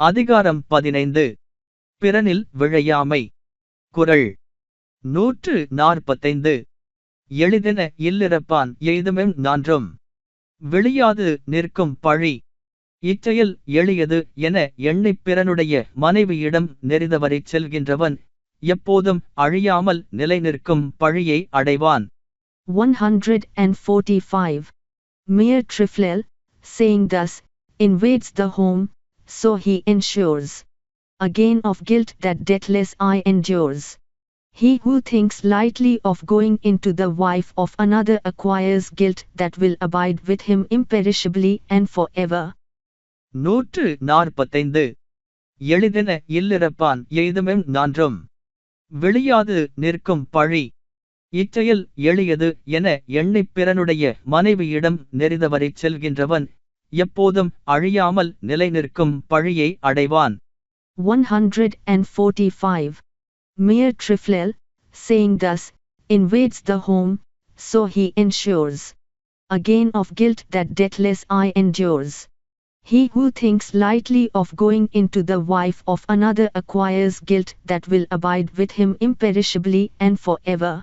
அதிகாரம் 15 பிறனில் விழையாமை. குறள் 145. எளிதென இல்லிரப்பான் எய்துமென் நான்றும் விளியாது நிற்கும் பழி. இச்செயல் எளியது என எண்ணிப் பிறனுடைய மனைவியிடம் நெறிதவறிச் செல்கின்றவன் எப்போதும் அழியாமல் நிலை நிற்கும் பழியை அடைவான். 145. Mere trifle, saying thus, invades the home, so he ensures a gain of guilt that deathless eye endures. He who thinks lightly of going into the wife of another acquires guilt that will abide with him imperishably and forever. 145. எளிதென இல்லிரப்பான் எய்துமென் நான்றும் விளியாது நிற்கும் பழி. இச்செயல் எளியது என எண்ணிப் பிறனுடைய மனைவியிடம் நெறிதவறிச் செல்கின்றவன் எப்போதும் அழியாமல் நிலை நிற்கும் பழியை அடைவான். 145. Mere trifle, saying thus, invades the home, so he ensures a gain of guilt that deathless eye endures. He who thinks lightly of going into the wife of another acquires guilt that will abide with him imperishably and forever.